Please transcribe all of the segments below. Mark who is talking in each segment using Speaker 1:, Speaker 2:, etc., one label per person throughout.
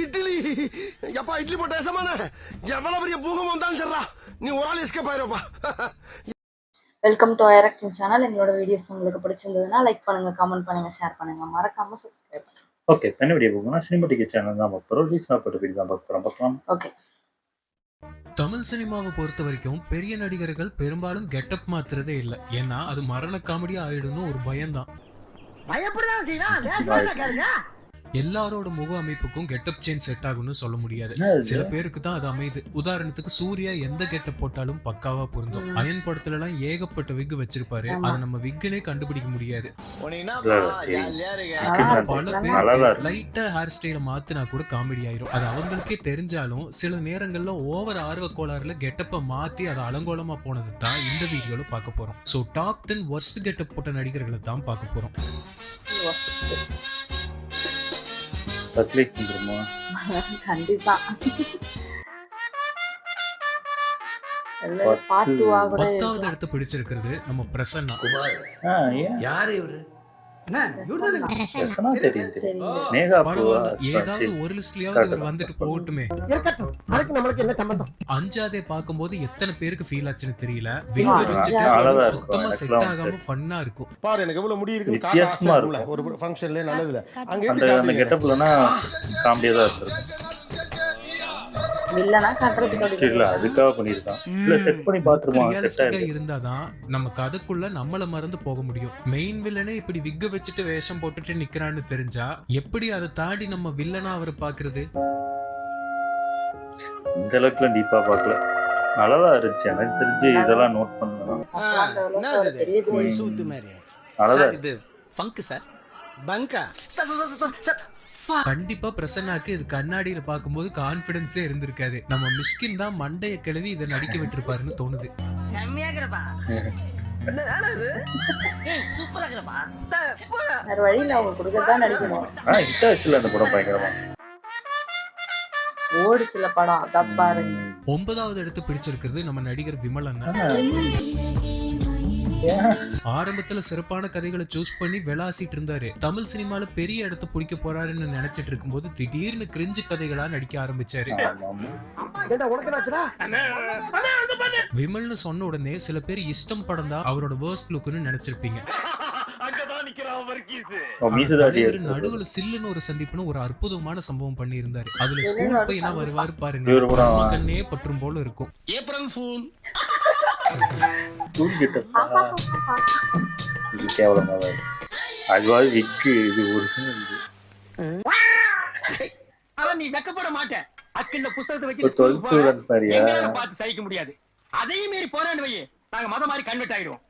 Speaker 1: இட்லி எப்பா இட்லி போட்ட சமான எவ்வளவு பெரிய பூகம் வந்தாலும் சரிடா நீ ஒரு ஆள் எஸ்கேப் ஆயிருப்பா.
Speaker 2: வெல்கம் டு ஐரக்டிங் சேனல். எங்களோட வீடியோஸ் உங்களுக்கு பிடிச்சிருந்ததுன்னா லைக் பண்ணுங்க, கமெண்ட் பண்ணுங்க, ஷேர் பண்ணுங்க, மறக்காம சப்ஸ்கிரைப் பண்ணுங்க.
Speaker 3: ஓகே, என்ன வீடியோ போகணும்னா சினிமாட்டிக் சேனல் தான் பார்க்க போகிறோம். ரீசனாக போட்டு வீடியோ தான் பார்க்கலாம்.
Speaker 2: ஓகே,
Speaker 4: தமிழ் சினிமாவை பொறுத்த வரைக்கும் பெரிய நடிகர்கள் பெரும்பாலும் கெட்டப் மாத்துறதே இல்லை. ஏன்னா அது மரண காமெடியா ஆயிடும்னு ஒரு பயம்தான். எல்லாரோட முக அமைப்புக்கும் கெட்டப் சேஞ்ச் செட் ஆகும்னு சொல்ல முடியாது. சில பேருக்கு தான் அது அமைது. உதாரணத்துக்கு சூர்யா எந்த கெட்டப் போட்டாலும் பக்காவா பொருந்தும். அயன் படத்துல எல்லாம் ஏகப்பட்ட விக் வச்சிருப்பாரு, அதை நம்ம விக்னே கண்டுபிடிக்க முடியாது. பல பேருக்கு லைட்டா ஹேர் ஸ்டைல மாத்தினா கூட காமெடி ஆயிரும். அது அவங்களுக்கே தெரிஞ்சாலும் சில நேரங்கள்ல ஓவர் ஆர்வ கோளாறுல கெட்டப்ப மாத்தி அதை அலங்கோலமா போனது தான் இந்த வீடியோல பார்க்க போறோம். சோ டாப் 10 worst கெட்டப் போட்ட நடிகர்களை தான் பார்க்க போறோம்.
Speaker 2: கண்டிப்பா
Speaker 4: பத்தாவது இடத்தை பிடிச்சிருக்கிறது நம்ம பிரசன்னா.
Speaker 1: யாரு இவரு?
Speaker 4: ஏதாவது ஒரு லிஸ்ட்லயாவது இவர் வந்துட்டு போகட்டுமே. அஞ்சாதே பார்க்கும்போது எத்தனை பேருக்கு ஃபீல் ஆச்சுன்னு தெரியல. விங்க வச்சுட்டு சுத்தமா செட் ஆகாம ஃபன்னா இருக்கும்.
Speaker 1: பாரு எனக்கு எவ்வளவு முடி இருக்குன்னு ஒரு ஃபங்க்ஷன்ல நல்லதுல அங்க
Speaker 3: கெட்டப்லனா காமெடியா தான் இருக்கு.
Speaker 2: வில்லனா காட்றதுக்கு
Speaker 3: இல்ல அதுக்காக பண்ணிருக்கான். இல்ல செட் பண்ணி பாத்துறோம்.
Speaker 4: ரியலிஸ்டிக்கா இருந்தாதான் நம்ம கதைக்குள்ள நம்மள மறந்து போக முடியும். மெயின் வில்லனே இப்படி விக்க வச்சுட்டு வேஷம் போட்டுட்டு நிக்கிறான்னு தெரிஞ்சா எப்படி அதை தாண்டி நம்ம வில்லனா அவரை பாக்குறது?
Speaker 3: இந்த அளவுக்கு டீப்பா பார்க்கல. நல்லதா இருந்துச்சு. எனக்கு தெரிஞ்சு இதெல்லாம் நோட் பண்ணலாம். நல்லதா இது
Speaker 1: ஃபங்க் சார். பங்கா சார்
Speaker 4: கண்டிப்பா பிரசன்னாக்கு இது கண்ணாடியில பாக்கும்போது கான்பிடன்ஸே இருந்திருக்காது. நம்ம மிஸ்கின் தான் மண்டைய கிளவி இதை நடிக்க விட்டுருப்பாருன்னு தோணுது.
Speaker 2: வழியில அவங்க கொடுக்கறதா நடிக்கணும்.
Speaker 3: அந்த படம் பயங்கரமா
Speaker 2: ஓடிச்சுல படம். அதான் பாருங்க.
Speaker 4: 9வது இடத்தை பிடிச்சிருக்கிறது நம்ம நடிகர் விமல் அண்ணா. ஆரம்பத்துல சிறப்பான கதைகளை சூஸ் பண்ணி விளாசிட்டு இருந்தாரு. தமிழ் சினிமால பெரிய இடத்தை பிடிக்க போறாருன்னு நினைச்சிட்டு இருக்கும்போது திடீர்னு கிரிஞ்சு கதைகளா நடிக்க ஆரம்பிச்சாரு. விமல்னு சொன்ன உடனே சில பேர் இஷ்டம் படம் தான் அவரோட வேர்ஸ்ட் லுக்னு நினைச்சிருப்பீங்க. நடுவுல சில்லுன்னு ஒரு சந்திப்புன்னு ஒரு அற்புதமான சம்பவம் பண்ணி இருந்தாரு. அதுல ஸ்கூல் பையனா வருவாரு பாருங்க, கண்ணே பற்றும் போல இருக்கும்.
Speaker 3: இது கேவலமா அதுவாது விக்கு இது ஒரு
Speaker 5: நீ வெக்கப்பட மாட்டேன். அக்கிந்த புத்தகத்தை
Speaker 3: வச்சு
Speaker 5: பார்த்து சகிக்க முடியாது. அதையும் மீறி போறான்னு வையே, நாங்க மத மாதிரி கன்வெர்ட் ஆயிடுவோம்.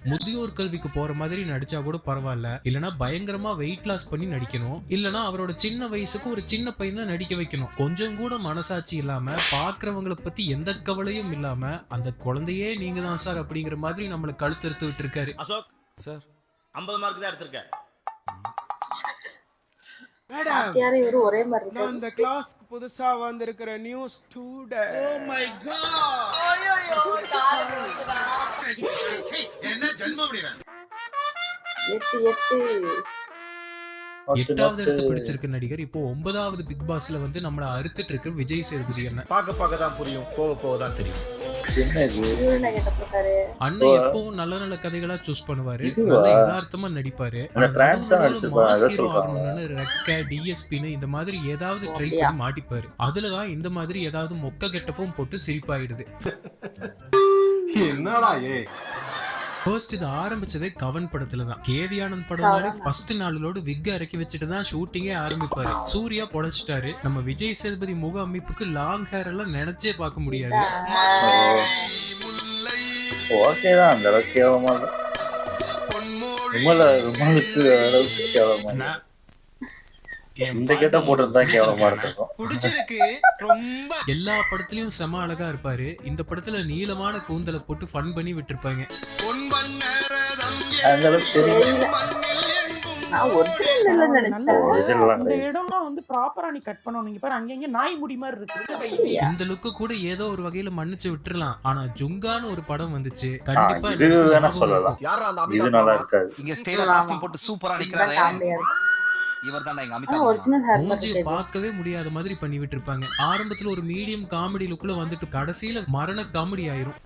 Speaker 4: முதியோர் கல்விக்கு போற மாதிரி நடிச்சா கூட பரவாயில்ல. இல்லனா பயங்கரமா வெயிட் லாஸ் பண்ணி நடிக்கணும். இல்லனா அவரோட சின்ன வயசுக்கு ஒரு சின்ன பையனை நடிக்க வைக்கணும். கொஞ்சம் கூட மனசாட்சி இல்லாம பாக்குறவங்களை பத்தி எந்த கவலையும் இல்லாம அந்த குழந்தையே நீங்க தான் சார் அப்படிங்கிற மாதிரி நம்மளை கழுத்தறுத்து விட்டு இருக்காரு.
Speaker 6: அசோக் சார் 50 மார்க் தான் எடுத்திருக்கேன்.
Speaker 2: மேடம் ஒரே மாதிரி
Speaker 7: நான் இந்த கிளாஸ்க்கு புதுசா வந்திருக்கிற new student.
Speaker 6: Oh my God. என்ன ஜென்மம் இது?
Speaker 4: 8வது இடத்தை பிடிச்சிருக்க நடிகர் இப்போ 9வது பிக் பாஸ்ல வந்து நம்மள அறுத்துட்டு இருக்க விஜய் சேதுபதி அண்ணன்.
Speaker 1: பார்க்க தான் புரியும், போக போக தான் தெரியும்.
Speaker 4: அண்ணன் எப்பவும் நல்ல நல்ல கதைகளா சூஸ் பண்ணுவாரு, நல்ல யதார்த்தமா நடிப்பாரு. ரெக்க டிஎஸ்பின்னு இந்த மாதிரி ஏதாவது ட்ரை பண்ணி மாட்டிப்பாரு. அதுலதான் இந்த மாதிரி ஏதாவது மொக்க கெட்டப்பும் போட்டு சிரிப்பாயிடுது.
Speaker 1: என்னடா
Speaker 4: ஃபர்ஸ்ட் இது ஆரம்பிச்சதே கவன் படத்துல தான். கேவி ஆனந்த் படம்னாலே ஃபர்ஸ்ட் நாளோட விக் இறக்கி வச்சுட்டு தான் ஷூட்டிங்கே ஆரம்பிப்பாரு. சூர்யா பொழைச்சிட்டாரு. நம்ம விஜய் சேதுபதி முக அமைப்புக்கு லாங் ஹேர் எல்லாம் நினைச்சே பார்க்க முடியாது.
Speaker 3: ஓகேதான், அந்த அளவுக்கு கேவலமா விமலுக்கு அளவுக்கு கேவலமா இந்த கேட்ட போட்டுதான் கேவலமா இருக்கும்.
Speaker 4: எல்லா படத்துலயும் செம அழகா இருப்பாரு. இந்த படத்துல நீளமான கூந்தலை போட்டு ஃபன் பண்ணி விட்டுருப்பாங்க.
Speaker 3: அந்த அளவுக்கு தெரியல.
Speaker 4: இந்த லுக்கு கூட ஏதோ ஒரு வகையில மன்னிச்சு விட்டுறலாம். ஆனா ஜுங்கான்னு ஒரு படம் வந்துச்சு, கண்டிப்பா
Speaker 3: இது வேணா சொல்லலாம். இது நல்லா இருக்காது.
Speaker 6: இங்க ஸ்டைல காஸ்டியூம் போட்டு சூப்பரா நிக்கறானே.
Speaker 5: இவர் தான் எங்க
Speaker 2: ஆனா ஒரிஜினல் ஹேர் கட்
Speaker 4: மூஞ்சியை
Speaker 2: இது.
Speaker 4: பார்க்கவே முடியாத மாதிரி பண்ணி விட்டுருப்பாங்க. ஆரம்பத்துல ஒரு மீடியம் காமெடி லுக்ல வந்துட்டு கடைசியில மரண காமெடி ஆயிரும்.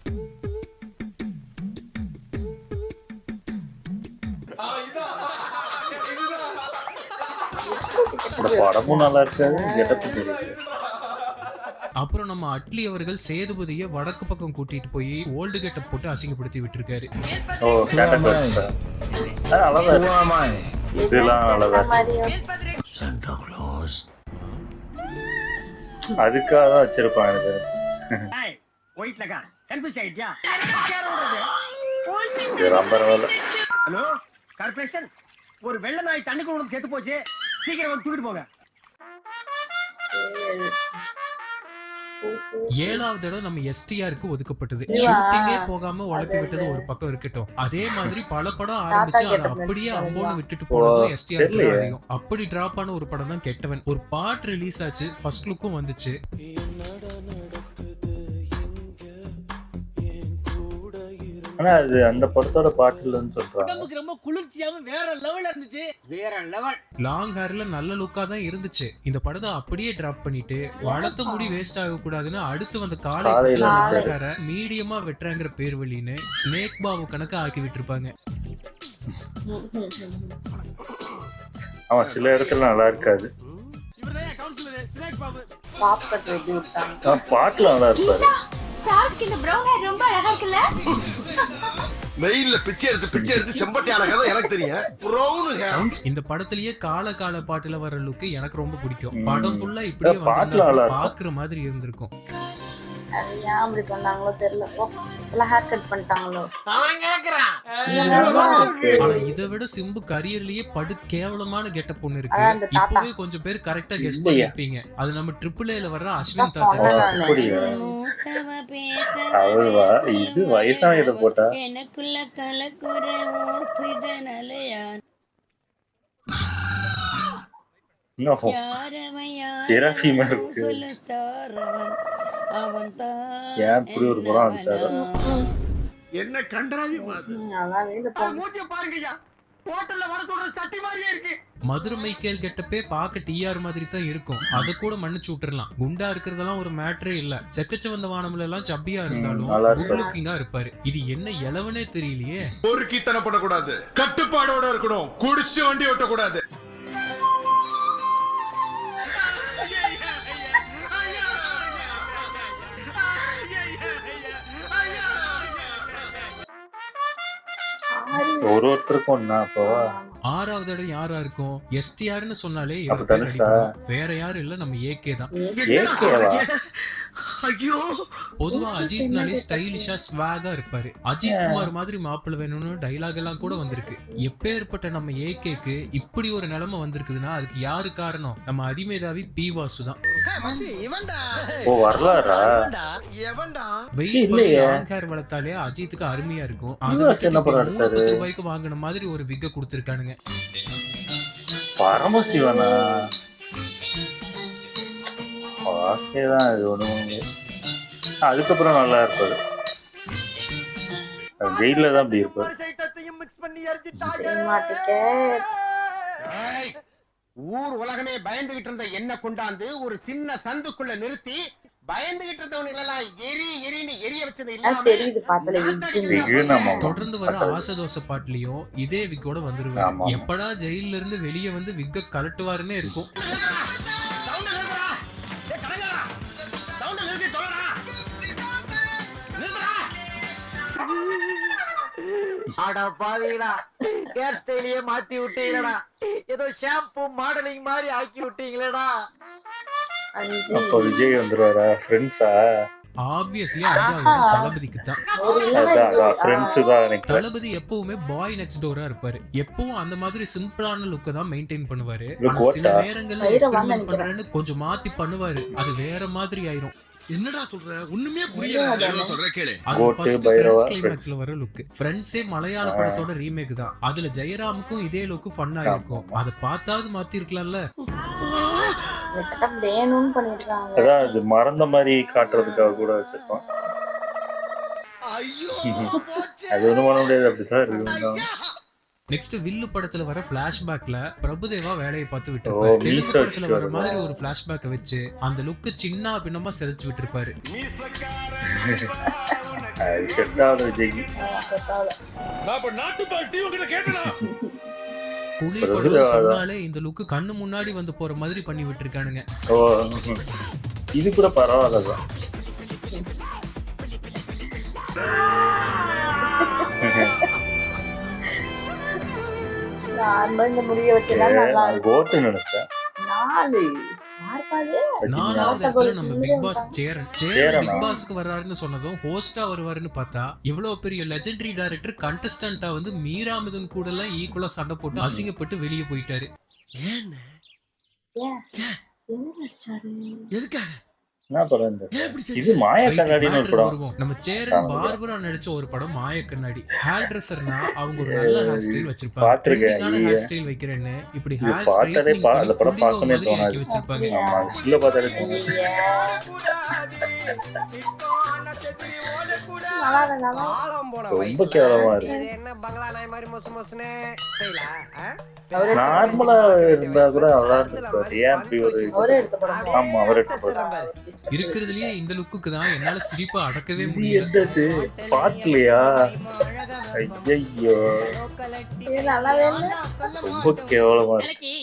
Speaker 3: இந்த படமும் நல்லா இருக்காது, கெட்டப்பு தெரியாது.
Speaker 4: அப்புறம் நம்ம அட்லி அவர்கள் சேதுபதியை வடக்கு பக்கம் கூட்டிட்டு போய் ஓல்டு கெட்டப் போட்டு அசிங்கப்படுத்தி விட்டுருக்காரு.
Speaker 3: ஓ ஸ்டாண்டர்ட் அழகா இருக்கு. இதெல்லாம் அழகா இருக்கு. அதுக்காக தான் வச்சிருப்பாங்க எனக்கு.
Speaker 5: ஒயிட் லகா கன்ஃபியூஸ் ஆயிட்டியா?
Speaker 3: இதெல்லாம் பரவாயில்ல.
Speaker 5: ஹலோ கார்ப்பரேஷன், ஒரு வெள்ளை நாய் தண்ணிக்கு உனக்கு செத்து போச்சு, சீக்கிரம் வந்து தூக்கிட்டு போங்க.
Speaker 4: 7வது இடம் நம்ம எஸ்டிஆருக்கு ஒதுக்கப்பட்டது. ஷூட்டிங்கே போகாம உழப்பி விட்டது ஒரு பக்கம் இருக்கட்டும், அதே மாதிரி பல படம் ஆரம்பிச்சு அதை அப்படியே அம்போன்னு விட்டுட்டு போனதும் எஸ்டிஆருக்கு அதிகம். அப்படி டிராப் ஆன ஒரு படம் தான் கெட்டவன். ஒரு பாட்டு ரிலீஸ் ஆச்சு, ஃபர்ஸ்ட் லுக்கும் வந்துச்சு.
Speaker 3: ஆனா அது அந்த படத்தோட பாட்டுலன்னு சொல்றாங்க.
Speaker 5: ரொம்ப குளிர்ச்சியாவும் வேற லெவல்ல இருந்துச்சு. வேற லெவல்.
Speaker 4: லாங் ஹேர்ல நல்ல லுக்கா தான் இருந்துச்சு. இந்த படத்தை அப்படியே டிராப் பண்ணிட்டு வளர்த்த முடி வேஸ்ட் ஆக கூடாதுன்னு அடுத்து வந்த காலை மீடியமா வெட்டுறாங்கிற பேர் வழின்னு ஸ்னேக் பாபு கணக்கு ஆக்கி விட்டுருப்பாங்க.
Speaker 3: அவன் சில இடத்துல நல்லா இருக்காது. பாட்டுல நல்லா இருப்பாரு.
Speaker 1: வெயில்ல பிச்சை எடுத்து செம்பட்டியான கதை எனக்கு தெரியும்.
Speaker 4: இந்த படத்திலேயே கால பாட்டுல வர லுக்கு எனக்கு ரொம்ப பிடிக்கும். படம் ஃபுல்லா இப்படியே வந்து பாக்குற மாதிரி இருந்திருக்கும்.
Speaker 2: அது ஏன் அப்படி பண்ணாங்களோ தெரியல. ஹேர் கட் பண்ணிட்டாங்களோ.
Speaker 4: ஆனா இதை விட சிம்பு கரியர்லயே படு கேவலமான கெட்டப் ஒண்ணு இருக்கு. இப்பவே கொஞ்சம் பேர் கரெக்டா கெஸ் பண்ணிருப்பீங்க. அது நம்ம AAA வர்ற அஸ்வின் தாத்தா.
Speaker 3: இது வயசான இதை போட்டா
Speaker 8: எனக்குள்ள கலக்குற ஓசிதனலையா
Speaker 6: என்ன கண்டராஜி
Speaker 5: பாருங்க, ஹோட்டல்ல வர சொல்ற சட்டி மாதிரியே இருக்கு.
Speaker 4: மதுரை மைக்கேல் கெட்டப்பே பார்க்க டிஆர் மாதிரி தான் இருக்கும். அத கூட மன்னிச்சு விட்டுறலாம். குண்டா இருக்கிறதெல்லாம் ஒரு மேட்டரே இல்ல. செக்கச்சவந்த வானம்ல எல்லாம் சப்பியா இருந்தாலும் குட் லுக்கிங்கா இருப்பாரு. இது என்ன எலவனே தெரியலையே.
Speaker 6: ஒரு கீத்தனை பண்ணக்கூடாது, கட்டுப்பாடோட இருக்கணும், குடிச்சு வண்டி ஓட்டக்கூடாது.
Speaker 3: ஒருத்தருக்கும் ஒன்னா. அப்போ
Speaker 4: 6வது இடம் யாரா இருக்கும்? எஸ்டிஆர்னு சொன்னாலே வேற யாரும் இல்ல, நம்ம ஏகே தான். பொதுவா அஜித்னாலே ஸ்டைலிஷா ஸ்வாகா இருப்பாரு. அஜித் குமார் மாதிரி மாப்பிள்ளை வேணும்னு டைலாக் எல்லாம் கூட வந்திருக்கு. எப்பேற்பட்ட நம்ம ஏகேக்கு இப்படி ஒரு நிலைமை வந்திருக்குதுன்னா அதுக்கு யாரு காரணம்? நம்ம அதிமேதாவி பி வாசு தான். வளர்த்தாலே அஜித்துக்கு அருமையா இருக்கும். ரூபாய்க்கு வாங்கின மாதிரி ஒரு விக்க கொடுத்திருக்கானுங்க.
Speaker 3: பரமசிவனா அதுக்கப்புறம் நல்லா இருப்பாரு. ஜெயில தான் அப்படி இருப்பாரு.
Speaker 5: ஊர் உலகமே பயந்துகிட்டு இருந்த என்ன கொண்டாந்து ஒரு சின்ன சந்துக்குள்ள நிறுத்தி பயந்துகிட்டு இருந்தவங்க எல்லாம் எரின்னு எரிய வச்சது
Speaker 3: இல்லாம
Speaker 4: தொடர்ந்து வர ஆசதோச பாட்டுலயும் இதே விக்கோட வந்துருவாரு. எப்படா ஜெயில இருந்து வெளியே வந்து விக்க கலட்டுவாருன்னே இருக்கும்.
Speaker 5: அட பாவீங்களா, ஹேர் ஸ்டைலையே மாத்தி விட்டீங்களடா. ஏதோ ஷாம்பு மாடலிங் மாதிரி ஆக்கி விட்டீங்களேடா.
Speaker 3: அப்ப விஜய் வந்துருவாரா? ஃப்ரெண்ட்ஸா?
Speaker 4: ஆப்வியஸ்லி தளபதிக்கு தான். தளபதி எப்பவுமே பாய் நெக்ஸ்ட் டோரா இருப்பாரு. எப்பவும் அந்த மாதிரி சிம்பிளான லுக்க தான் மெயின்டைன் பண்ணுவாரு. சில நேரங்கள்ல எக்ஸ்பெரிமென்ட் பண்றேன்னு கொஞ்சம் மாத்தி பண்ணுவாரு, அது வேற மாதிரி ஆயிரும்.
Speaker 6: என்னடா சொல்ற? ஒண்ணுமே புரியல. சொல்ற கேளு.
Speaker 4: அது ஃபர்ஸ்ட் ஃப்ரெண்ட்ஸ் கிளைமாக்ஸ்ல வர லுக். ஃப்ரெண்ட்ஸே மலையாள படத்தோட ரீமேக் தான். அதுல ஜெயராமுக்கும் இதே லுக் ஃபன்னா இருக்கும். அத பார்த்தாவது மாத்தி இருக்கலாம்ல.
Speaker 2: வேணும்னு பண்ணிருக்காங்க.
Speaker 3: அதான் அது மறந்த மாதிரி காட்டுறதுக்காக கூட வச்சிருக்கோம்.
Speaker 1: ஐயோ
Speaker 3: அது ஒண்ணும் பண்ண முடியாது, அப்படிதான் இருக்கு.
Speaker 4: நெக்ஸ்ட் வில்லு படத்துல வர பிளாஷ்பேக்ல பிரபுதேவா வேலையை பார்த்து விட்டுருப்பாரு. தெலுங்கு படத்துல வர மாதிரி ஒரு பிளாஷ்பேக்கை வச்சு அந்த லுக்கு சின்ன பின்னமா செலுத்தி விட்டுருப்பாரு. புலி படம் சொன்னாலே இந்த லுக்கு கண்ணு முன்னாடி வந்து போற மாதிரி பண்ணி விட்டுருக்கானுங்க.
Speaker 3: இது கூட பரவாயில்லதான்.
Speaker 2: இந்த முடிய வச்செல்லாம் நல்லா இருக்கும்.
Speaker 3: கோட்டு நினைச்சேன்.
Speaker 2: 4 யாருக்காது?
Speaker 4: 4வது இடத்துல நம்ம பிக் பாஸ் சேரன் பிக் பாஸ்க்கு வர்றாருன்னு சொன்னதும் ஹோஸ்டா வருவாருன்னு பார்த்தா இவ்வளவு பெரிய லெஜெண்டரி டைரக்டர் கண்டஸ்டன்டா வந்து மீராமிதன் கூட எல்லாம் ஈக்குவலா சண்டை போட்டு அசிங்கப்பட்டு வெளியே போயிட்டாரு.
Speaker 2: ஏன் என்ன நடிச்சாரு?
Speaker 1: எதுக்காக?
Speaker 3: இது மாய கண்ணாடின்னு ஒரு படம்.
Speaker 4: நம்ம சேரன் பார்பரா நடிச்ச ஒரு படம் மாய கண்ணாடி. ஹேர் ட்ரெஸ்ஸர்னா அவங்க ஒரு நல்ல ஹேர் ஸ்டைல் வச்சிருப்பாங்க. ஹேர் ஸ்டைல் வைக்கிறேன்னு இப்படி ஹேர் ஸ்டைல்
Speaker 3: அந்த படம் பார்க்கவே தோணாது.
Speaker 4: வச்சிருப்பாங்க.
Speaker 3: ஆமா ஸ்கில்ல பார்த்தாலே ரொம்ப கேவலமா இருக்கு.
Speaker 5: என்ன பங்களா நாய் மாதிரி மொசு மொசுனே ஸ்டைலா?
Speaker 3: நார்மலா இருந்தா கூட நல்லா இருந்திருக்காரு. ஏன் அப்படி ஒரு ஆமா அவர் எடுத்த படம்
Speaker 4: இருக்கிறதுலயே இந்த லுக்குக்கு தான் என்னால சிரிப்பா அடக்கவே முடியல.
Speaker 3: பாக்கலையா? ஐயோ ரொம்ப கேவலமா இருக்கு.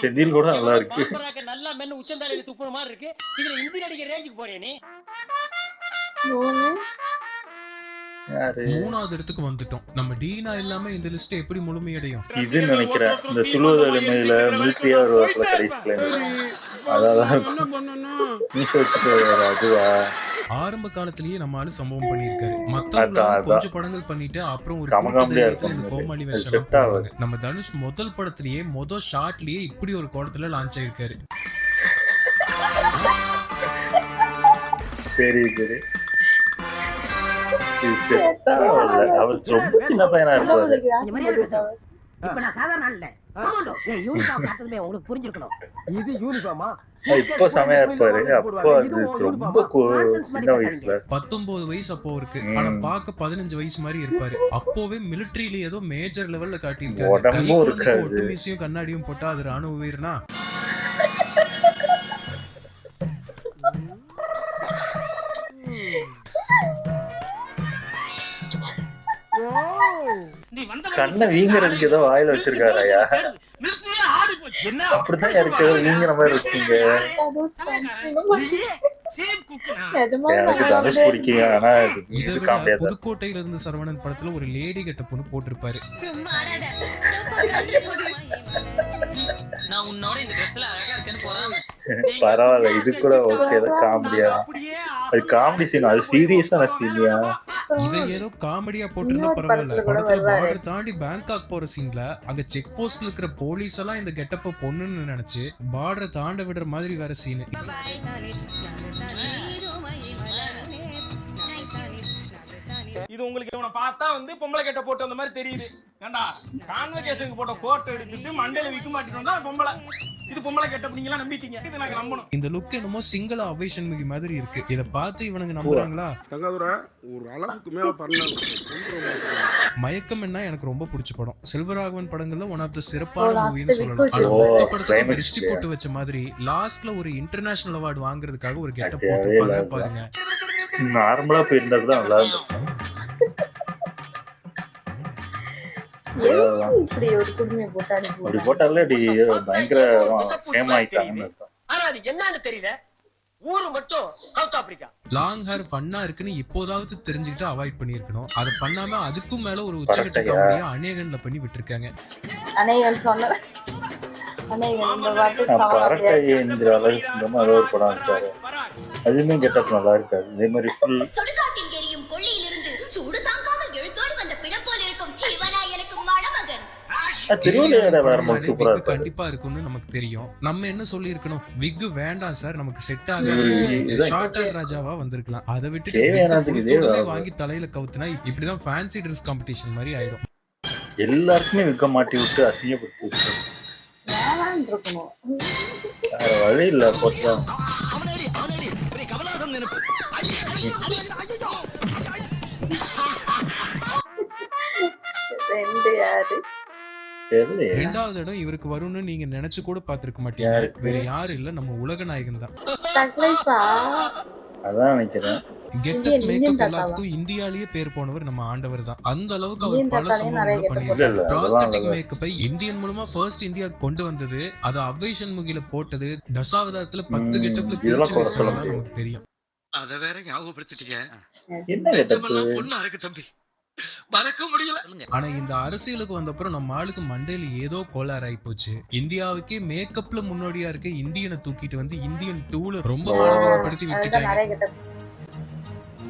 Speaker 3: செந்தில் கூட நல்லா இருக்கு.
Speaker 5: நல்லா மென்னு உச்சந்தால துப்புற மாதிரி இருக்கு. இதுல இந்தி நடிகர் ரேஞ்சுக்கு போறேனே.
Speaker 4: 3வது இடத்துக்கு வந்துட்டோம். நம்ம டீனா இல்லாம இந்த லிஸ்ட் எப்படி முழுமையடையும்?
Speaker 3: இது நினைக்கிறேன் இந்த சுழுவதலைமையில மிலிட்டரியா ஒரு வாக்குல கடைசிக்கல. அதான் அதுவா
Speaker 4: ஆரம்ப காலத்திலேயே நம்ம ஆளு சம்பவம் பண்ணிருக்காரு. மத்தவங்க கொஞ்சம் படங்கள் பண்ணிட்டு அப்புறம் ஒரு கோமாளி வேஷம். நம்ம தனுஷ் முதல் படத்திலேயே முதல் ஷாட்லயே இப்படி ஒரு கோலத்துல லான்ச் ஆயிருக்காரு.
Speaker 3: சரி சரி அவர் ரொம்ப சின்ன பையனா இருப்பாரு. இப்ப செமையா இருப்பாரு. அப்போ அது ரொம்ப சின்ன வயசுல
Speaker 4: 19 வயசு அப்போ இருக்கு. ஆனா பாக்க 15 வயசு மாதிரி இருப்பாரு. அப்போவே மிலிட்டரியில ஏதோ மேஜர் லெவல்ல காட்டியிருக்காரு. ஒட்டுமீசியும் கண்ணாடியும் போட்டா அது ராணுவ வீரனா?
Speaker 3: கண்ணை வீங்கறதுக்கு ஏதோ வாயில வச்சிருக்காராயா? அப்படிதான் இருக்கு. வீங்கிற மாதிரி இருக்கீங்க. எனக்கு தனுஷ் பிடிக்குங்க. ஆனா
Speaker 4: புதுக்கோட்டையில இருந்து சரவணன் படத்துல ஒரு லேடி கெட்ட பொண்ணு போட்டிருப்பாரு.
Speaker 3: பரவாயில்ல இது கூட ஓகே தான். காமெடியா அது காமெடி சீன். அது சீரியஸான சீனியா?
Speaker 4: இதை ஏதோ காமெடியா போட்டிருந்தா பரவாயில்ல. படத்துல பார்டர் தாண்டி பேங்காக் போற சீன்ல அங்க செக் போஸ்ட்ல இருக்கிற போலீஸ் எல்லாம் இந்த கெட்டப்ப பொண்ணுன்னு நினைச்சு பார்டர் தாண்ட விடுற மாதிரி வேற சீனு.
Speaker 7: இது உங்களுக்கு இவனை பார்த்தா வந்து பொம்பளை கெட்ட போட்டு வந்த மாதிரி தெரியுது. ஏண்டா கான்வெகேஷனுக்கு போட்ட கோட் எடுத்துட்டு மண்டையில விக்க மாட்டிட்டு வந்தா பொம்பளை. இது பொம்பளை கெட்ட அப்படிங்களா நம்பிட்டீங்க. இது எனக்கு நம்பணும்.
Speaker 4: இந்த லுக் என்னமோ சிங்கிள் அவேஷன் மிகி மாதிரி இருக்கு. இத பார்த்து இவனுங்க நம்புறாங்களா?
Speaker 1: தங்காதுரை ஒரு அளவுக்கு மேல பண்ணாங்க.
Speaker 4: மயக்கம் என்ன எனக்கு ரொம்ப பிடிச்ச படம். செல்வராகவன் படங்கள்ல ஒன் ஆஃப் த சிறப்பான மூவின்னு சொல்லலாம். ஆனா மொத்த படத்துக்கு திருஷ்டி போட்டு வச்ச மாதிரி லாஸ்ட்ல ஒரு இன்டர்நேஷனல் அவார்டு வாங்குறதுக்காக ஒரு கெட்ட போட்டு பாருங்க.
Speaker 3: நார்மலா போயிருந்தா கூட நல்லா இருக்கும். அப்படி போட்டாலே பயங்கர ஃபேம் ஆயிட்டாங்கன்னு அர்த்தம்.
Speaker 5: ஆனா அது என்னன்னு தெரியல. ஊரு மட்டும் சவுத் ஆப்பிரிக்கா.
Speaker 4: லாங் ஹேர் ஃபன்னா இருக்குன்னு இப்போதாவது தெரிஞ்சுக்கிட்டு அவாய்ட் பண்ணிருக்கணும். அதை பண்ணாம அதுக்கும் மேல ஒரு உச்சகட்ட காமெடியா அநேகன்ல பண்ணி விட்டுருக்காங்க.
Speaker 2: அநேகன் சொன்ன
Speaker 3: அதுவுமே கெட்டப் நல்லா இருக்காது. அதே மாதிரி ஃபுல்
Speaker 4: கண்டிப்பா இருக்கும்னு நமக்கு தெரியும். நம்ம என்ன சொல்லி இருக்கணும்? விக் வேண்டாம் சார், நமக்கு செட் ஆகாது. ஷார்ட் ஹேர் ராஜாவா வந்திருக்கலாம். அதை விட்டுட்டு வாங்கி தலையில கவுத்துனா இப்படிதான் ஃபேன்சி ட்ரெஸ் காம்படிஷன் மாதிரி ஆயிடும்.
Speaker 3: எல்லாருக்குமே விக்க மாட்டி விட்டு அசிங்கப்படுத்தி விட்டு வேற வழி இல்ல. போட்டா
Speaker 2: ஃப்ரெண்டு யாரு?
Speaker 3: தெரியலையே.
Speaker 4: ரெண்டாவது இடம் இவருக்கு வரும்னு நீங்க நினைச்சு கூட பாத்துருக்க மாட்டீங்க.
Speaker 3: யாருக்கு?
Speaker 4: வேற யாரும் இல்ல, நம்ம உலக நாயகன் தான்.
Speaker 2: தக்லைஃபா?
Speaker 3: அதான் நினைக்கிறேன்.
Speaker 4: கெட்டப் மேக்கப் எல்லாத்துக்கும் இந்தியாலேயே பேர் போனவர் நம்ம ஆண்டவர் தான். அந்த அளவுக்கு அவர்
Speaker 2: இந்தியன்
Speaker 4: பல
Speaker 2: தாத்தாலே நிறைய
Speaker 4: சம்பவங்களை
Speaker 2: getup
Speaker 4: பண்ணியிருக்காரு.
Speaker 3: இல்ல, அதெல்லாம்
Speaker 4: ப்ராஸ்தட்டிக்
Speaker 3: இல்ல.
Speaker 4: மேக்கப்பை இந்தியன் மூலமா ஃபர்ஸ்ட் இந்தியா கொண்டு வந்தது, அது அவ்வை சண்முகில போட்டது, தசாவதாரத்துல 10 கெட்டப்ல
Speaker 3: இதெல்லாம்
Speaker 4: பிரிச்சு
Speaker 3: குறை சொல்ல
Speaker 4: வச்சது
Speaker 3: முடியாது.
Speaker 4: நமக்கு தெரியும்.
Speaker 1: அத வேற ஞாபகப்படுத்திட்டீங்க.
Speaker 3: என்ன கெட்டப்பு?
Speaker 1: நிஜமெல்லாம் பொண்ணா இருக்கு தம்பி, மறக்க முடியல.
Speaker 4: ஆனா இந்த அரசியலுக்கு வந்தப்புறம் நம்ம ஆளுக்கு மண்டையில ஏதோ கோளாறு ஆகி போச்சு. இந்தியாவுக்கே மேக்கப்ல முன்னோடியா இருக்க இந்தியனை தூக்கிட்டு வந்து இந்தியன் 2ல ரொம்ப மானபங்கப்படுத்தி
Speaker 2: அதுதான்
Speaker 4: விட்டுட்டாங்க.
Speaker 2: நிறைய கெட்டப்.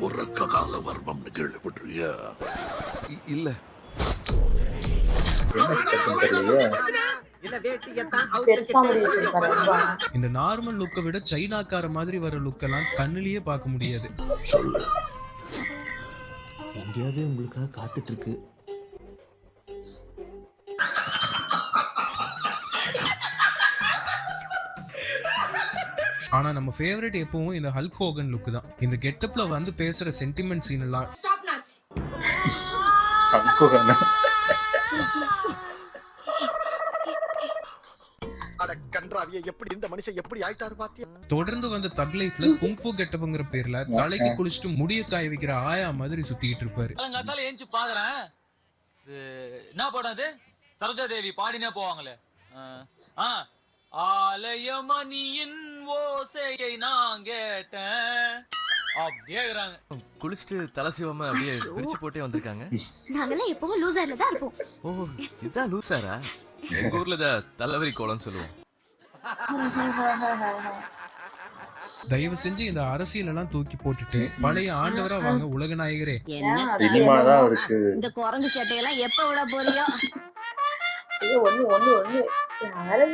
Speaker 1: ஒரு கால வர்மம்னு கேள்விப்பட்டிருக்கியா? இல்ல.
Speaker 3: என்ன கெட்டப்புன்னு தெரியலையே.
Speaker 2: பெருசா முடி வச்சிருக்காரு ரொம்ப.
Speaker 4: இந்த நார்மல் லுக்கை விட சைனாக்கார மாதிரி வர லுக்கெல்லாம் கண்ணிலேயே பார்க்க முடியாது.
Speaker 1: சொல்லு.
Speaker 9: எங்கேயாவது உங்களுக்காக காத்துட்டு இருக்கு.
Speaker 4: ஆனா நம்ம ஃபேவரட் எப்பவும் இந்த ஹல்க் ஹோகன் லுக் தான். இந்த கெட்டப்ல வந்து பேசுற சென்டிமெண்ட் சீன் எல்லாம்
Speaker 3: அங்கோகனா.
Speaker 1: அட கன்றாவியே, எப்படி இந்த மனுஷன் எப்படி ஆயிட்டாரு பாத்தியா?
Speaker 4: தொடர்ந்து வந்த தக் லைஃப்ல குங்ஃபு கெட்டப்ங்கிற பேர்ல தலைக்கு குளிச்சுட்டு முடிய காய வைக்கிற ஆயா மாதிரி சுத்திக்கிட்டு இருப்பாரு.
Speaker 10: காலங்காத்தால ஏஞ்சி பாக்குறேன், என்ன படம் அது? சரோஜா தேவி பாடினே போவாங்களே, ஆலயமணியின் ஓசையை நான் கேட்டேன் அப்படியேறாங்க.
Speaker 9: குளிச்சுட்டு தலை சிவமா அப்படியே பிரிச்சு போட்டே வந்திருக்காங்க.
Speaker 8: நாங்கெல்லாம் எப்பவும் லூசர்ல தான் இருப்போம்.
Speaker 9: ஓ, இதான் லூசாரா? எங்க ஊர்ல தலைவரி கோலம்னு சொல்லுவோம்.
Speaker 4: தயவு செஞ்சு இந்த அரசியல் எல்லாம் தூக்கி போட்டுட்டு பழைய ஆண்டவரா வாங்க உலக நாயகரே.
Speaker 3: சினிமா தான் இருக்கு.
Speaker 8: இந்த குரங்கு சட்டையெல்லாம் எப்ப விட போறியோ?
Speaker 2: ஒண்ணு யாரு?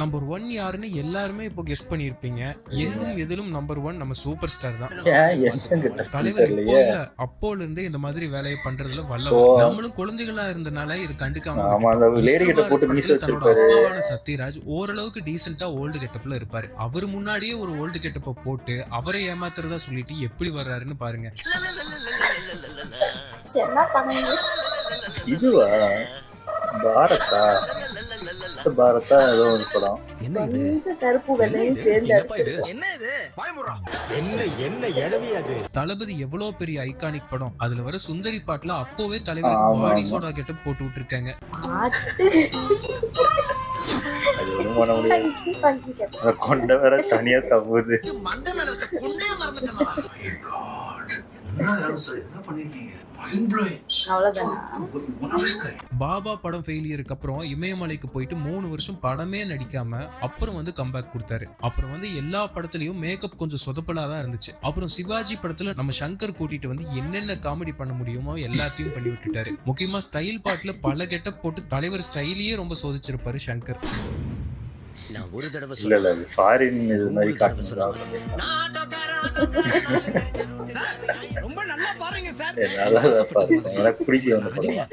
Speaker 4: நம்பர் 1 யாருன்னு எல்லாருமே இப்போ கெஸ் பண்ணிருப்பீங்க. எங்கும் எதிலும் நம்பர் 1 நம்ம சூப்பர் ஸ்டார் தான்.
Speaker 3: ஏன் என்ன கெட்டப்பு
Speaker 4: தலைவர் இப்போ
Speaker 3: தெரியலையே.
Speaker 4: இல்ல, அப்போல இருந்தே இந்த மாதிரி வேலையை பண்றதுல வல்லவர். நம்மளும் குழந்தைகளா இருந்தனால இது கண்டுக்காம
Speaker 3: ஆமா, அந்த
Speaker 4: விட்டுட்டோம்.
Speaker 3: லேடி கிட்ட போட்டு மீச
Speaker 4: தன்னோட
Speaker 3: வச்சிருப்பாரு.
Speaker 4: அப்பாவான சத்யராஜ் ஓரளவுக்கு டீசென்ட்டா ஓல்டு கெட்டப்ல இருப்பாரு. அவர் முன்னாடியே ஒரு ஓல்டு கெட்டப்ப போட்டு அவரை ஏமாத்துறதா சொல்லிட்டு எப்படி வர்றாருன்னு பாருங்க.
Speaker 2: என்ன பண்ணுங்க?
Speaker 3: இதுவா பாரதா? பாரதா ஏதோ ஒரு படம்.
Speaker 9: என்ன இது?
Speaker 2: கொஞ்சம் கருப்பு வெள்ளையும் சேர்ந்து அடிச்சிருக்கோம்.
Speaker 5: என்ன இது?
Speaker 4: தளபதி எவ்வளவு பெரிய ஐகானிக் படம். அதுல வர சுந்தரி பாட்டுல அப்போவே தலைவருக்கு
Speaker 3: ஆமா,
Speaker 4: பாடி
Speaker 3: ஆமா.
Speaker 4: சோடா கெட்டப் போட்டு விட்டுருக்காங்க.
Speaker 3: அது ஒண்ணும் பண்ண முடியாது.
Speaker 2: பங்கி கெட்டப்.
Speaker 3: அதை கொண்ட வேற தனியா தப்புது.
Speaker 1: மண்டை மேல இருக்க கொண்டே மறந்துட்டேனா? என்ன பண்ணிருக்கீங்க?
Speaker 2: அவ்வளவுதானா?
Speaker 4: பாபா படம் ஃபெயிலியருக்கு அப்புறம் இமயமலைக்கு போயிட்டு 3 வருஷம் படமே நடிக்காம அப்புறம் வந்து கம்பேக் கொடுத்தாரு. அப்புறம் வந்து எல்லா படத்துலயும் மேக்கப் கொஞ்சம் சொதப்பலாதான் இருந்துச்சு. அப்புறம் சிவாஜி படத்துல நம்ம சங்கர் கூட்டிட்டு வந்து என்னென்ன காமெடி பண்ண முடியுமோ எல்லாத்தையும் பண்ணி விட்டுட்டாரு. முக்கியமா ஸ்டைல் பாட்டுல பல கெட்டப் போட்டு தலைவர் ஸ்டைலையே ரொம்ப சோதிச்சிருப்பாரு சங்கர்.
Speaker 9: நான் ஒரு தடவை
Speaker 3: இல்ல இல்ல, ஃபாரின் இது மாதிரி காட்டுறதா.
Speaker 5: ரொம்ப நல்லா பாருங்க சார்.
Speaker 3: நல்லா பார்த்தேன், எனக்கு பிடிக்கும் அந்த படம்.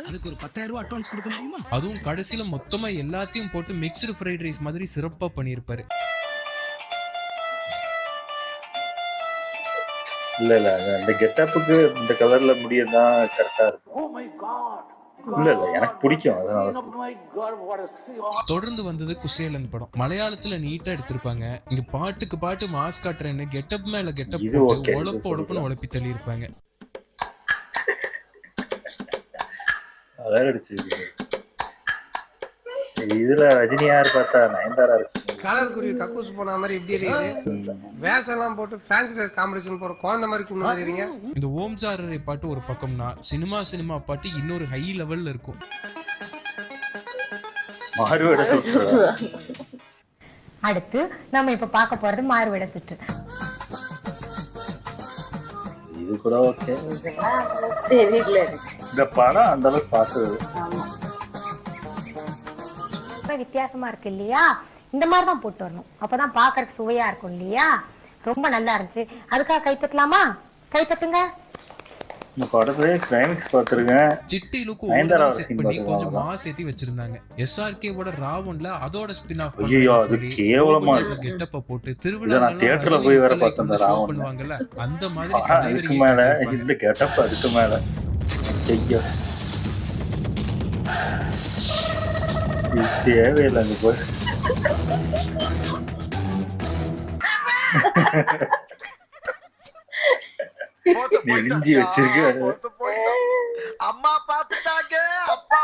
Speaker 9: அதுக்கு ஒரு 10,000 ரூபாய் அட்வான்ஸ் கொடுக்க முடியுமா?
Speaker 4: அதுவும் கடைசியில மொத்தமா எல்லாத்தையும் போட்டு மிக்ஸ்டு ஃப்ரைட் ரைஸ் மாதிரி சிறப்பா பண்ணியிருப்பாரு.
Speaker 3: இல்ல இல்ல, அந்த கெட்டப்புக்கு இந்த கலர்ல முடியதான் கரெக்டா இருக்கும். இல்ல இல்ல, எனக்கு பிடிக்கும், அதனால சொல்றேன்.
Speaker 4: தொடர்ந்து வந்தது குசேலன் படம். மலையாளத்துல நீட்டா எடுத்திருப்பாங்க. இங்க பாட்டுக்கு பாட்டு மாஸ் காட்டுறேன்னு கெட்டப் மேல கெட்டப்
Speaker 3: இது
Speaker 4: போட்டு
Speaker 3: okay,
Speaker 4: உழப்பு
Speaker 3: இது
Speaker 4: உழப்புன்னு உழப்பி தள்ளி இருப்பாங்க.
Speaker 3: அதான் அடிச்சிருக்கு. இதுல ரஜினி யார் பார்த்தா நயன்தாரா இருக்கு.
Speaker 5: கலர் குருவி கக்கூஸ் போன மாதிரி இப்படி இருக்குது. வேஷம் எல்லாம் போட்டு ஃபேன்சி ட்ரெஸ் காம்படிஷன் போற குழந்தை மாதிரி கொண்டு வரீங்க.
Speaker 4: இந்த ஓம் சாரரை பாட்டு ஒரு பக்கம்னா சினிமா பாட்டு இன்னொரு ஹை லெவல்ல இருக்கும்.
Speaker 3: மாறுவேட சுற்று.
Speaker 8: அடுத்து நம்ம இப்ப பார்க்க போறது மாறுவிட சுற்று.
Speaker 3: இது கூட ஓகே.
Speaker 2: தெரியல.
Speaker 3: இந்த படம் அந்த அளவுக்கு பார்த்தது
Speaker 8: வித்தியாசமா இருக்கு இல்லையா? இந்த மாதிரி தான் போட்டு வரணும், அப்பதான் பாக்குறதுக்கு சுவையா இருக்கும் இல்லையா? ரொம்ப நல்லா இருந்துச்சு. அதுக்காக கை தட்டலாமா? கை தட்டுங்க.
Speaker 3: இந்த படத்துல கிளைமேக்ஸ் பார்த்திருக்கேன்.
Speaker 4: சிட்டி லுக்கு
Speaker 3: நயன்தாரா
Speaker 4: ஓவரா செட்
Speaker 3: scene
Speaker 4: பண்ணி கொஞ்சம்
Speaker 3: பார்த்திருக்காங்க.
Speaker 4: மாஸ் ஏத்தி வச்சிருந்தாங்க. SRKவோட ராவன்ல அதோட ஸ்பின் ஆஃப்
Speaker 3: ஐயோ, அது கேவலமா இருக்கு.
Speaker 4: கெட்டப்ப போட்டு
Speaker 3: இதை
Speaker 4: திருவிழா
Speaker 3: நான் தியேட்டர்ல போய் வேற பார்த்தேன் இந்த ராவன்.
Speaker 4: பண்ணுவாங்கல்ல அந்த மாதிரி
Speaker 3: அதுக்கு மேல இந்த கெட்டப், அதுக்கு மேல ஐயோ இது தேவையில்லை அந்த போய் நெளிஞ்சி வச்சிருக்க
Speaker 1: அம்மா பாத்துட்டாங்க அப்பா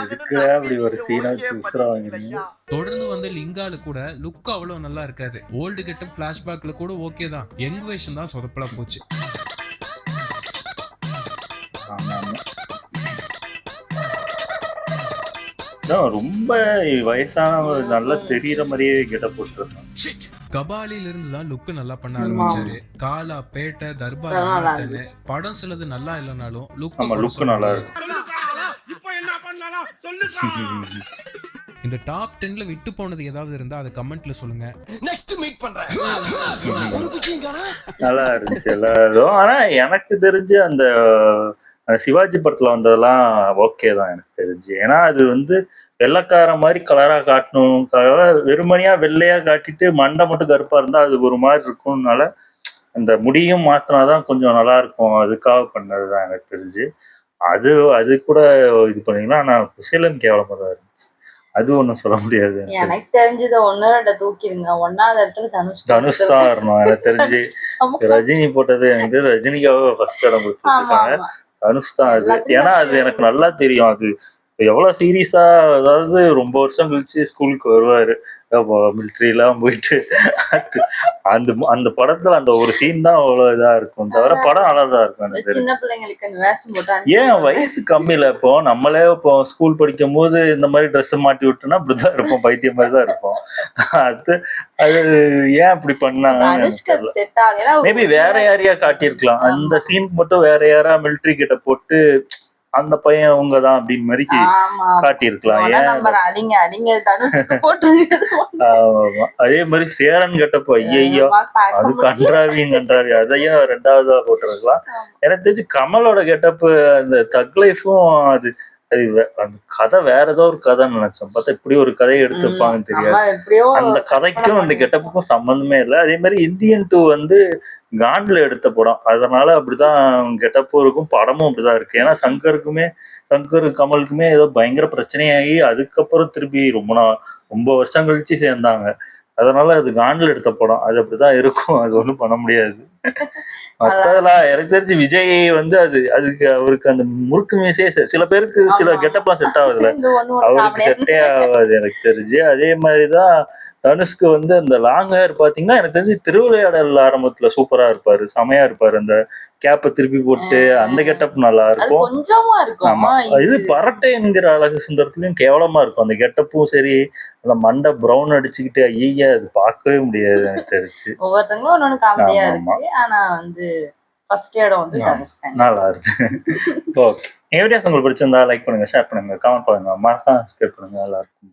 Speaker 3: எதுக்கு அப்படி ஒரு சீனா வச்சு உசுரா வாங்கிருக்கீங்க.
Speaker 4: தொடர்ந்து வந்த லிங்கால கூட லுக் அவ்வளவு நல்லா இருக்காது. ஓல்டு கெட்டப் பிளாஷ்பேக்ல கூட ஓகே தான், யங் வேஷன் தான் சொதப்பலா போச்சு.
Speaker 3: ரொம்ப வயசான நல்லா தெரியற மாதிரியே கெட்ட போட்டுருக்கான்.
Speaker 4: கபாலில இருந்து தான் லுக் நல்லா பண்ண ஆரம்பிச்சாரு. காலா, பேட்டை, தர்பார் படம் சிலது நல்லா இல்லைனாலும் லுக்
Speaker 3: நல்லா இருக்கு.
Speaker 4: இந்த டாப் 10ல விட்டு போனது ஏதாவது இருந்தா அதை கமெண்ட்ல சொல்லுங்க.
Speaker 3: நல்லா இருந்துச்சு எல்லாரும். ஆனா எனக்கு தெரிஞ்சு அந்த சிவாஜி படத்துல வந்ததெல்லாம் ஓகே தான் எனக்கு தெரிஞ்சு. ஏன்னா அது வந்து வெள்ளைக்கார மாதிரி கலரா காட்டணும், வெறுமனையா வெள்ளையா காட்டிட்டு மண்டை மட்டும் கருப்பா இருந்தா அது ஒரு மாதிரி இருக்கும்னால அந்த முடியும் மாத்தினாதான் கொஞ்சம் நல்லா இருக்கும், அதுக்காக பண்ணதுதான் எனக்கு தெரிஞ்சு. அது கூட இது பண்ணீங்கன்னா ஆனா குசேலன் கேவலமா தான் இருந்துச்சு. அது ஒண்ணும் சொல்ல முடியாது.
Speaker 2: எனக்கு தெரிஞ்சது 1-2 தூக்கிடுங்க. 1வது இடத்துல
Speaker 3: தனுஷ் தான் வரணும் எனக்கு தெரிஞ்சு. ரஜினி போட்டது எனக்கு ரஜினிக்காக ஃபர்ஸ்ட் இடம் கொடுத்து வச்சிருக்காங்க. தனுஷ் தான் அது. ஏன்னா அது எனக்கு நல்லா தெரியும். அது எவ்வளவு சீரியஸா, அதாவது ரொம்ப வருஷம் கழிச்சு ஸ்கூலுக்கு வருவாரு மிலிட்ரி எல்லாம் போயிட்டு, அந்த படத்துல அந்த ஒரு சீன் தான் அவ்வளவு இதா இருக்கும், தவிர படம் நல்லாதான் இருக்கும்.
Speaker 2: சின்ன பிள்ளைங்களுக்கு அந்த வேஷம் போட்டா
Speaker 3: ஏன் வயசு கம்மியில இப்போ நம்மளே இப்போ ஸ்கூல் படிக்கும் போது இந்த மாதிரி ட்ரெஸ் மாட்டி விட்டுனா அப்படிதான் இருப்போம், பைத்தியம் மாதிரி தான் இருப்போம். அது ஏன் அப்படி பண்ணாங்க? மேபி வேற யாரையா காட்டியிருக்கலாம். அந்த சீனுக்கு மட்டும் வேற யாரா மிலிட்ரி கிட்ட போட்டு அந்த பையன் உங்கதான் அப்படின்னு மாதிரி காட்டியிருக்கலாம். அதே மாதிரி சேரன் கெட்டப்போ ஐயோ அது கன்றாவி அதையும் 2வதா போட்டுருக்கலாம். எனக்கு தெரிஞ்சு கமலோட கெட்டப்பு அந்த தக் லைஃபும் அது அந்த கதை வேற ஏதோ ஒரு கதைன்னு நினைச்சோம். பார்த்தா இப்படி ஒரு கதையை எடுத்துப்பாங்கன்னு தெரியாது. அந்த கதைக்கும் அந்த கெட்டப்புக்கும் சம்பந்தமே இல்லை. அதே மாதிரி இந்தியன் 2 வந்து காண்ட்ல எடுத்த படம், அதனால அப்படிதான் கெட்டப்பும் இருக்கும், படமும் அப்படிதான் இருக்கு. ஏன்னா சங்கர் கமலுக்குமே ஏதோ பயங்கர பிரச்சனையாகி அதுக்கப்புறம் திருப்பி ரொம்ப வருஷம் கழிச்சு சேர்ந்தாங்க. அதனால அது காண்ட்ல எடுத்த படம், அது அப்படிதான் இருக்கும், அது ஒண்ணும் பண்ண முடியாது. மற்றதெல்லாம் எனக்கு தெரிஞ்சு விஜய் வந்து அதுக்கு அவருக்கு அந்த முறுக்கு மீசையே சில பேருக்கு சில கெட்டப்லாம் செட் ஆகுதுல, அவருக்கு செட்டே ஆகாது எனக்கு தெரிஞ்சு. அதே மாதிரிதான் தனுஷ்க்கு வந்து அந்த லாங் ஹேர் பாத்தீங்கன்னா எனக்கு தெரிஞ்சு திருவிளையாடல் ஆரம்பத்துல சூப்பரா இருப்பாரு, செமையா இருப்பாரு. அந்த கேப்பை திருப்பி போட்டு அந்த கெட்டப் நல்லா இருக்கும். ஆமா, இது பரட்டை என்கிற அழகு சுந்தரத்துலயும் கேவலமா இருக்கும் அந்த கெட்டப்பும் சரி. அந்த மண்டை பிரவுன் அடிச்சுக்கிட்டு ஐயா அது பார்க்கவே முடியாது எனக்கு தெரிஞ்சு.
Speaker 2: ஒவ்வொருத்தங்களும் ஒன்னொன்னு காமெடியா இருக்கு. ஆனா வந்து ஃபர்ஸ்ட் இடம் வந்து
Speaker 3: நல்லா இருக்கு. ஓகே, வீடியோஸ் உங்களுக்கு பிடிச்சிருந்தா லைக் பண்ணுங்க, ஷேர் பண்ணுங்க, கமெண்ட் பண்ணுங்க, மறக்காம சப்ஸ்கிரைப் பண்ணுங்க. நல்லா இருக்கும்.